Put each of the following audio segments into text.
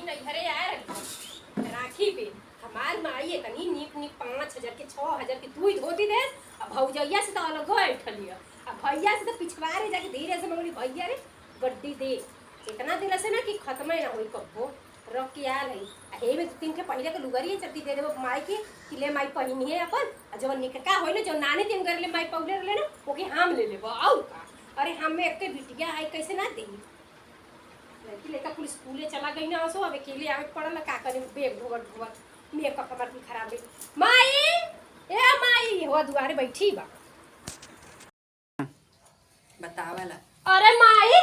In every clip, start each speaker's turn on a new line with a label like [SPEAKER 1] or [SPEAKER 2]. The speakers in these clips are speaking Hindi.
[SPEAKER 1] बहिन घरे आए राखी पे हमार माई तनी नीक नीक 5,000 के 6,000 के तू ही धोती दे। अब भौजैया से तो अलग बैठलिया, अब भैया से तो पिछवारे जाके धीरे से मंगली भैया रे गड्डी दे इतना दिला से ना कि खत्म ना होई कबो रख के आल है हे में 3 के पहले के लुगरी चलती दे देबो माई के कि ले माई पहिनी है अपन जब निकका होई ना जो नानी तीन कर ले माई पौले ले ना ओके हम ले लेबो आउ का। अरे हम में एक के बिटिया है कैसे ना दे लड़की लेकर पुलिस स्कूले चला गई ना सो अब अकेले आवे पड़ल का करे बेग ढोवत ढोवत मेकअप हमार भी खराब है। माई ए माई हो दुआरे बैठी बा
[SPEAKER 2] बतावला।
[SPEAKER 1] अरे माई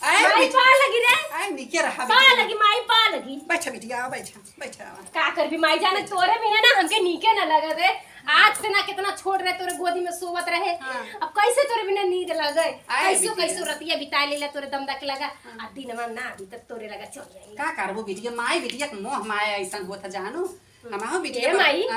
[SPEAKER 2] माई
[SPEAKER 1] पा लगी रे
[SPEAKER 2] आई नीचे रहा
[SPEAKER 1] पा लगी माई पा लगी
[SPEAKER 2] बैठा बिटिया बैठा
[SPEAKER 1] का कर भी माई जाने तोरे भी है ना हमके नीके ना लगे रे आज से ना कितना छोड़ रहे तोरे गोदी में सोवत रहे। अब कैसे तोरे बिना नींद लगे कैसो रतिया बिता लेला तोरे दम दक लगा आ दिन में ना अभी तक तोरे लगा चल जाए
[SPEAKER 2] का करबो बिटिया माई बिटिया के मोह माया ऐसा होत जानू हमाओ बिटिया
[SPEAKER 1] माई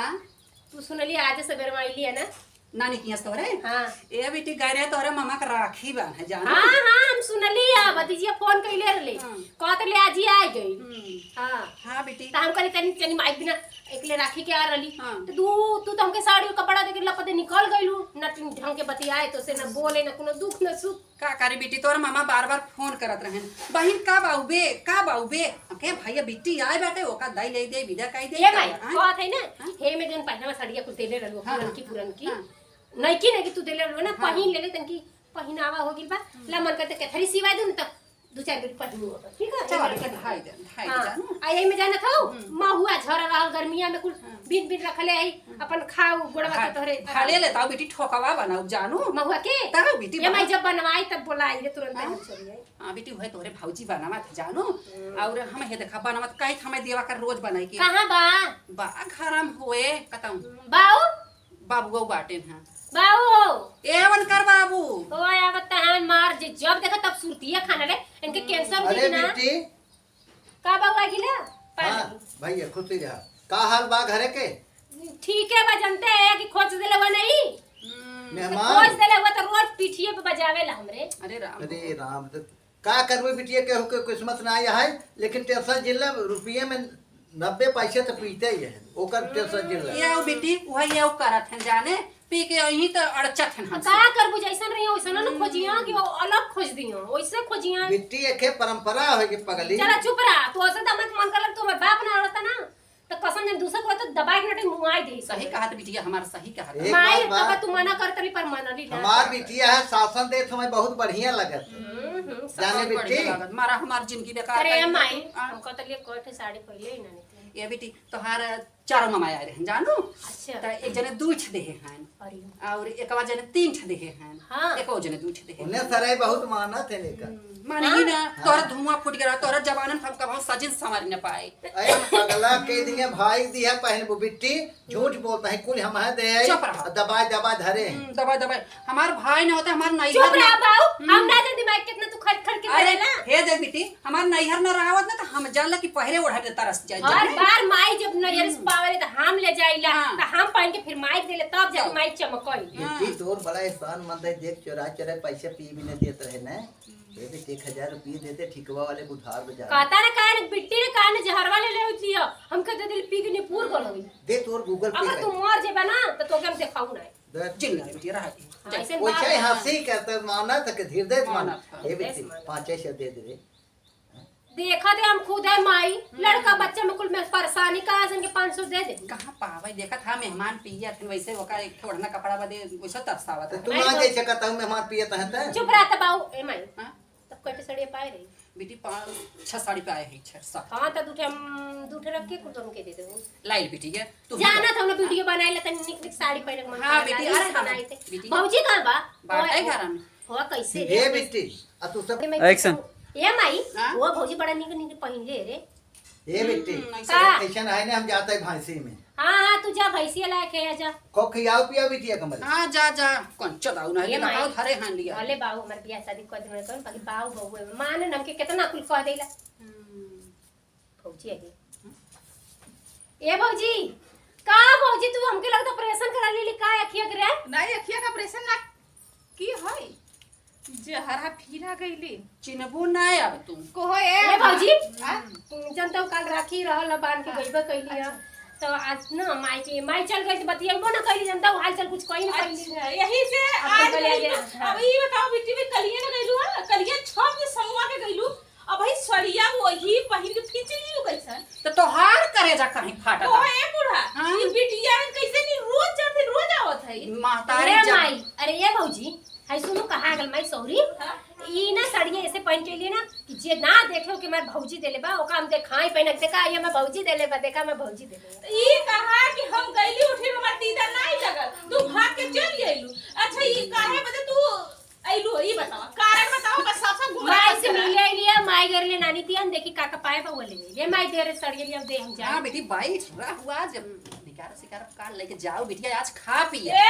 [SPEAKER 1] तू सुनली आज सवेर में आईली है ना
[SPEAKER 2] नानी किया तोरे।
[SPEAKER 1] हां
[SPEAKER 2] ए बेटी गए रे तोरे मामा का राखी बा है जानू।
[SPEAKER 1] हां हम सुनली भतीजिया फोन कइले रहले कहत ले आज ही आ गई। हां
[SPEAKER 2] हां बेटी
[SPEAKER 1] त हम कहली तनी माई बिना एकले राखी के आ रहली तो तू तो हमके साड़ी और कपड़ा देके लपते निकल गइलू न ढंग के बतियाए तो से न बोले न कोनो दुख न सुख
[SPEAKER 2] का करे बेटी तोर मामा बार-बार फोन करत रहन बहिन का बाऊबे के भैया बिट्टी आए बाटे ओका दई ले दे विदा कई दे
[SPEAKER 1] ये भाई कहत है ना हे में जन पहना साड़िया कुल देले रहलो पुरन की नइकी नहीं कि तू देले रहलो ना पहिन ले तनकी पहिनावा हो गिल बा ला मन करते के थरी सिवाय दूं त 2-4 दिन पहिनू ठीक है
[SPEAKER 2] चल ढाई दे जानू
[SPEAKER 1] आ यही में जाना था महुआ झरा रहल गर्मिया में कुल बिन रखले आई अपन खाऊ गोड़वा के तोरे
[SPEAKER 2] भाले लेताऊ बेटी ठोकवा बनाऊ जानू
[SPEAKER 1] महुआ के
[SPEAKER 2] ताऊ बेटी
[SPEAKER 1] ये मैं जब बनवाई तब बोलाई रे तुरंत हम चली आई।
[SPEAKER 2] हां बेटी होए तोरे भौजी बनावत जानू और हम हे देखा बनावत काई हमें देवा कर रोज बनाई के
[SPEAKER 1] कहां बा
[SPEAKER 2] घरम होए कतऊ
[SPEAKER 1] बाऊ
[SPEAKER 2] बाबू बाटे हां
[SPEAKER 1] बाऊ
[SPEAKER 2] एवन कर बाबू
[SPEAKER 1] ओ आवत है मार जे जब देखा तब सुरतिया खाना रे इनके कैंसर
[SPEAKER 3] अरे बेटी
[SPEAKER 1] का बाऊ आ गिला
[SPEAKER 3] हां भैया खुशी रहा का हाल बा घरे के
[SPEAKER 1] ठीक है बा जानते हैं कि खोज देले वो नहीं
[SPEAKER 3] मेहमान
[SPEAKER 1] खोज देले वो तो रोज पीठिए पे बजावेला हमरे।
[SPEAKER 3] अरे राम का करबे बिटिया केहू के किस्मत ना आया है लेकिन टेंशन जिल्ला रुपये में 90 पैसे तो पीते ही है ओकर टेंशन जिल्ला
[SPEAKER 2] ये बेटी वही ये करत है जाने पी के यही तो अड़चत है
[SPEAKER 1] का करबू जैसन रही वैसन न खोजिया कि वो अलग खोज दियो वैसे खोजिया
[SPEAKER 3] बिट्टी एक परंपरा है कि पगली
[SPEAKER 1] चला चुप रहा तो ऐसे दमक मन कर तो बाप ना रहता ना तो कसम ने दूसरा को तो दबाई के नटे मुआई दे
[SPEAKER 2] सही कहत बिटिया हमार सही कहत
[SPEAKER 1] माई तब तू मना करतली पर मनली ना
[SPEAKER 3] हमार बिटिया है शासन दे समय बहुत बढ़िया लगत जाने बिट्टी
[SPEAKER 2] मारा हमार जिंदगी बेकार
[SPEAKER 1] अरे माई हम कहतली कोठे साड़ी पहले ही ना
[SPEAKER 2] ये बेटी तोहार चारों मामा आए रहे जानू
[SPEAKER 1] अच्छा
[SPEAKER 2] त एक जने 2 छ देहे हैं और एकवा जने 3 छ देहे हैं
[SPEAKER 1] हां
[SPEAKER 2] एको जने 2 छ देहे
[SPEAKER 3] उन्हें सराय बहुत मानत है लेकर
[SPEAKER 2] मानेगी ना तोरा धुआं फूट गया तोरा जवानन हम कब सजिन संवर न पाए
[SPEAKER 3] अरे पगला के दिए भाई दिया पहन वो बिट्टी झूठ बोलता है कुल हम है दे दबा धरे
[SPEAKER 2] दबा हमार भाई न होता हमार नहीं
[SPEAKER 1] चुप रहा बाऊ हम ना जल्दी माइक कितना तू खट खट के करेला
[SPEAKER 2] हे दे बेटी हमार नैहर न रहवत ना तो हम जानला कि पहरे ओढ़ा के तरस जाए
[SPEAKER 1] हर बार माई जब नजर से पावले तो हम ले जाइला तो हम पहन के फिर माइक देले तब जब माइक चमकई
[SPEAKER 3] बिट्टी तोर बड़ा एहसान मंद है देख चोरा पैसे पी भी न देत रहे ना ये भी 1000 रुपये देते ठिकवा वाले उधार बजा
[SPEAKER 1] कहता ना काहे बिट्टी ने काहे जहरवा ले ले लियो हमके दे दिल पी के ने पूर गलई
[SPEAKER 3] दे तोर गूगल पे
[SPEAKER 1] अगर तू मर जेबा ना तो तोके हम देखाऊ ना
[SPEAKER 2] चिल्ला बेटी रहा
[SPEAKER 1] ऐसे
[SPEAKER 3] वो चाहे हंसी करता माना तक धीर दे माना
[SPEAKER 2] माना।
[SPEAKER 3] ये बिट्टी 5-6 दे दे
[SPEAKER 1] देखा दे हम खुद है माई लड़का बच्चा में कुल में परेशानी कहां से 500 दे दे
[SPEAKER 2] कहां पावे देखा था मेहमान पिया फिर वैसे ओका एक ओढ़ना कपड़ा बदे वैसे तरसावत
[SPEAKER 3] तू ना जैसे कहता हूं मेहमान पियत है त
[SPEAKER 1] चुप रहा बाऊ ए माई तब कटे सड़िए पाए रही
[SPEAKER 2] बेटी 5-6 साड़ी पे आए है 6-7
[SPEAKER 1] हां त दूठे रख के कुल के दे दे
[SPEAKER 2] लाई बेटी के तू
[SPEAKER 1] जाना था ना वीडियो बनाए ला तनी निक साड़ी पहने मन
[SPEAKER 2] हां बेटी अरे
[SPEAKER 1] बनाई थे
[SPEAKER 2] बेटी
[SPEAKER 1] भौजी कहां बा
[SPEAKER 2] बाटे घर में
[SPEAKER 1] हो कैसे
[SPEAKER 3] ये बिट्टी आ तू सब
[SPEAKER 4] एक्शन
[SPEAKER 1] ए माई वो भौजी बड़ा निक निक पहन ले रे
[SPEAKER 3] ये बिट्टी
[SPEAKER 1] का
[SPEAKER 3] ऐसा है ना हम जाते हैं भांसी में
[SPEAKER 1] हां तू जा भैंसिया लायक है जा
[SPEAKER 3] को खियाओ पिया बिटिया कमल
[SPEAKER 2] हां जा कौन चदाऊ ना लगाओ थारे हां लिया
[SPEAKER 1] भले बाऊ हमर बियाह शादी कर देना कौन बाकी बाऊ बहू मान नम के कितना कुल कह देला भौजी है ए भौजी का भौजी तू हमके लगता ऑपरेशन करा लेली का अखिया करे
[SPEAKER 5] नहीं अखिया का ऑपरेशन ना की है जे हरा फिरा गईली
[SPEAKER 2] चिन्हबू ना आब तू
[SPEAKER 5] को हो
[SPEAKER 1] ए भौजी जनता कल राखी रहल बांध के गइबा कइली है तो आज ना माई चल गई तो बतियाबो ना कइली जनता हाल चल कुछ कहीं ना कइली
[SPEAKER 5] यही से
[SPEAKER 1] अब
[SPEAKER 5] आज
[SPEAKER 1] तो कल
[SPEAKER 5] गइलू। अब ई बताओ बेटी में कलिए ना गइलू है कलिए 6 बजे समूह के गइलू अब भाई सड़िया वही पहिर के खींचली हो कैसन
[SPEAKER 2] तो तोहार करेजा कहीं फाटा
[SPEAKER 5] तो है बूढ़ा
[SPEAKER 2] हाँ।
[SPEAKER 5] ई बिटिया कैसे नहीं रोज जाते रोज आवत है
[SPEAKER 2] महतारी
[SPEAKER 1] अरे
[SPEAKER 2] जब
[SPEAKER 1] माई अरे ये भौजी है सुनो कहाँ गल माई सौरी ई ना साड़िया ऐसे पहन के लिए ना कि जे ना देखो कि मैं भौजी देले बा ओका हम देखाई पहनक देखा ये मैं भौजी देले बा देखा मैं भौजी देले
[SPEAKER 5] ई कहा कि हम गइली उठे हमर दीदा नहीं लगल तू भाग के चल गइलू अच्छा ई काहे बजे तू आइलू ई बताओ कारण बताओ बस सब घुमा
[SPEAKER 1] माई से मिले लिए माई घर ले नानी तियन देखी काका पाए बा बोले ये माई दे रे साड़िया लिए दे हम जा
[SPEAKER 2] हाँ बेटी बैठ रहा हुआ जब निकार सिकार काल लेके जाओ बिटिया आज खा पी
[SPEAKER 5] ए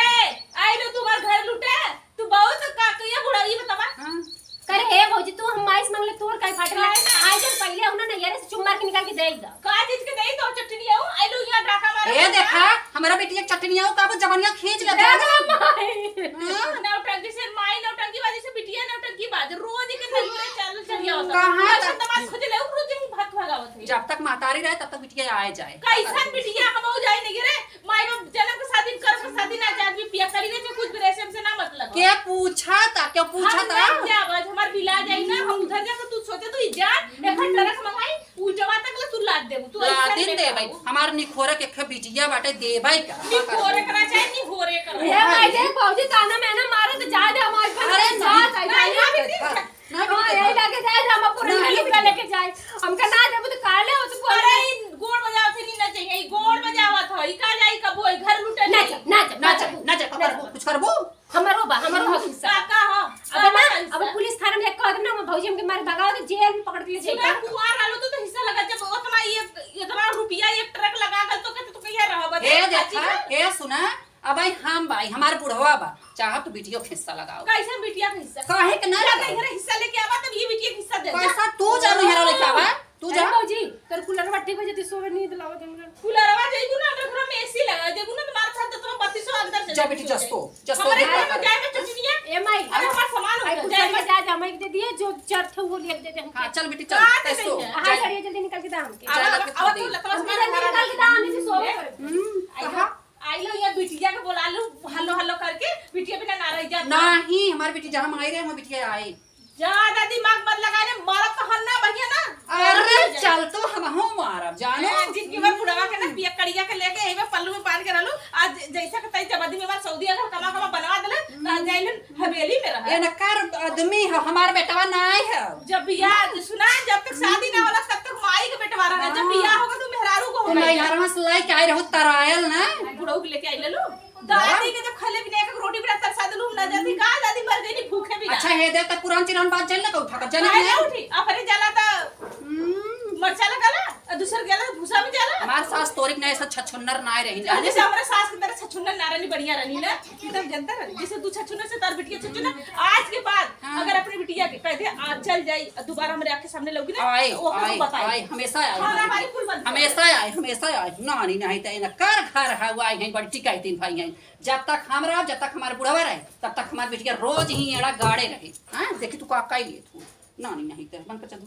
[SPEAKER 5] आइलू तुम्हार घर लुटे तू बहुत काकैया बुढ़ा ई बतावा
[SPEAKER 2] हाँ
[SPEAKER 1] करे हे भौजी तू हम माई से मांगले तोर काई फाटला आई जब पहले उन्होंने ना यारे से चुम्मा के निकाल के दे दा
[SPEAKER 5] का चीज के दई तो चटनी आऊ आइलू यहां डाका मारे
[SPEAKER 2] ए देखा हमारा बेटी एक चटनिया का वो जवनिया खींच लेता है
[SPEAKER 5] नौटंकी से माई नौटंकी बाजी से बिटिया नौटंकी बाज रोज के नजरे चल चलिया होता
[SPEAKER 2] कहाँ
[SPEAKER 5] ऐसा तमाश खोज ले रोज ही भाग भगावत है
[SPEAKER 2] जब तक महतारी रहे तब तक बिटिया आए जाए
[SPEAKER 5] कैसन बिटिया हम हो जाए नहीं रे माई नो जन्म के शादी कर के शादी ना जात भी पिया करी ने कुछ भी रेशम से ना मतलब
[SPEAKER 2] के पूछा था क्यों पूछा था
[SPEAKER 5] जावज हमार बिला जाई ना हम उधर जाके तू सोचे तू इज्जत एक ट्रक मंगाई उ जवा तक ले तू लाद दे तू
[SPEAKER 2] ला दिन दे भाई हमार निखोरे के खे बिटिया बाटे दे भाई का
[SPEAKER 5] नी होरे करा चाहे नी होरे करा
[SPEAKER 1] ये माई दे भौजी ताना में ना मारे तो जा दे हमारे पर
[SPEAKER 2] अरे
[SPEAKER 1] साथ आई
[SPEAKER 5] नहीं,
[SPEAKER 1] जाए
[SPEAKER 5] नहीं,
[SPEAKER 2] ना
[SPEAKER 1] हां यही लाके जाए हम पूरा खाली पूरा लेके जाए हमका ना देबो तो काले हो तो
[SPEAKER 5] अरे ई गोड़ बजावत नहीं ना चाहिए ई गोड़ बजावत है ई का जाई कबो ई घर लुटे
[SPEAKER 1] ना
[SPEAKER 5] नहीं
[SPEAKER 2] ना जा करबो कुछ करबो
[SPEAKER 1] हमारो हिस्सा
[SPEAKER 5] का हो
[SPEAKER 1] अब ना अब पुलिस थाना में कह दम ना मैं भौजी हमके मारे भगाओ तो जेल में पकड़ के ले
[SPEAKER 5] सीधा
[SPEAKER 1] जाए
[SPEAKER 5] कुआर आलो तो हिस्सा लगा जब उतना इतना रुपया एक ट्रक लगा गल तो कहते तो कहिया रह बता
[SPEAKER 2] ए देखा ए सुना अब भाई हम भाई हमार बुढ़वा बा चाह तो बिटियो के हिस्सा लगाओ
[SPEAKER 5] कैसे बिटिया का हिस्सा
[SPEAKER 2] काहे के ना
[SPEAKER 5] क्या
[SPEAKER 2] लगाओ?
[SPEAKER 5] नहीं हिस्सा लेके आवा तब ये बिटिया का हिस्सा दे
[SPEAKER 2] कैसा तू जा हेरा लेके आवा तू जा
[SPEAKER 1] भौजी कर कूलर बट्टी बजे तो सोवे नींद लावत हमरा
[SPEAKER 5] कूलरवा जाइबू ना हमरे घर में एसी लगा देबू ना तुम्हारे साथ तो 3200 अंदर से
[SPEAKER 2] जा बेटी जस्तो
[SPEAKER 5] हमारे घर में जाए में चुनिया
[SPEAKER 1] ए माई
[SPEAKER 5] अरे हमारा सामान
[SPEAKER 1] आई
[SPEAKER 5] हो
[SPEAKER 1] कुछ
[SPEAKER 5] जाए
[SPEAKER 1] में जा जा माई दे दिए जो चरथ वो ले दे दे
[SPEAKER 2] हां चल बेटी
[SPEAKER 5] कहाँ
[SPEAKER 2] चल
[SPEAKER 5] दे
[SPEAKER 2] जस्तो
[SPEAKER 5] देंगे?
[SPEAKER 1] हां साड़ी जल्दी निकल के दाम के
[SPEAKER 5] आवा तो लतवा
[SPEAKER 1] हमके जल्दी निकल के दाम से सोवे
[SPEAKER 2] कहा
[SPEAKER 5] आई लो ये बिटिया के बुला लो हल्लो हल्लो करके बिटिया बिना ना रह जा
[SPEAKER 2] नहीं हमारी बेटी जहां आई रहे हम बिटिया आई
[SPEAKER 5] ज्यादा दिमाग मत लगाने मारब तो हन्ना भैया ना
[SPEAKER 2] अरे चल तो हम हूं मारब जानो
[SPEAKER 5] जिनकी बार बुढ़ावा के ना पिया कड़िया के लेके एमे पल्लू में बांध के रहलू आज जैसा के तई जबदी में बार सऊदी अगर कमा कमा बनवा देले ना जाइलन हवेली में रहा
[SPEAKER 2] ये न कर आदमी है हमार बेटवा नहीं है
[SPEAKER 5] जब बियाह सुना जब तक शादी ना होला तब तक माई के बेटवा रहा जब बियाह होगा तो मेहरारू को
[SPEAKER 2] तो मैं
[SPEAKER 5] होगा
[SPEAKER 2] यार वहां से लाई के आई रहू तरायल ना
[SPEAKER 5] बुढ़ऊ के लेके आई लेलू दादी के जब खले बिना एक रोटी बिना तरसा देलू ना जाती का दादी मर गई भूखे बिना
[SPEAKER 2] अच्छा हे दे त पुरान चिरान बात चल ना उठा कर जाने
[SPEAKER 5] ना उठी अपने जाला ता मरचा लगाला दूसर गेला भूसा में जाला
[SPEAKER 2] हमार सास तोरिक नहीं ऐसा छछुन्नर नाय रही
[SPEAKER 5] जाने
[SPEAKER 2] जाने
[SPEAKER 5] से हमारे सास की तरह छछुन्नर नारानी बढ़िया रही ना एकदम जनता रही जैसे तू छछुन्नर से तार बिटिया छछुन्नर आज के बाद अगर अपनी बिटिया के कहते आज चल जाई दोबारा हमारे आंख के सामने लगी ना
[SPEAKER 2] आए
[SPEAKER 5] वो हमको
[SPEAKER 2] आए
[SPEAKER 5] बताई
[SPEAKER 2] आए हमेशा
[SPEAKER 5] खाना हमारी
[SPEAKER 2] आए
[SPEAKER 5] कुल बंद
[SPEAKER 2] हमेशा आए नानी नहीं त ना कर घर है वो आई हैं बड़ी टिकाई तीन भाई हैं जब तक हम रह जब तक हमारे बुढ़वा रहे तब तक हमारी बिटिया रोज ही एड़ा गाड़े रहे हां देखी तू का काई लिए तू नानी नहीं त बंद कर चल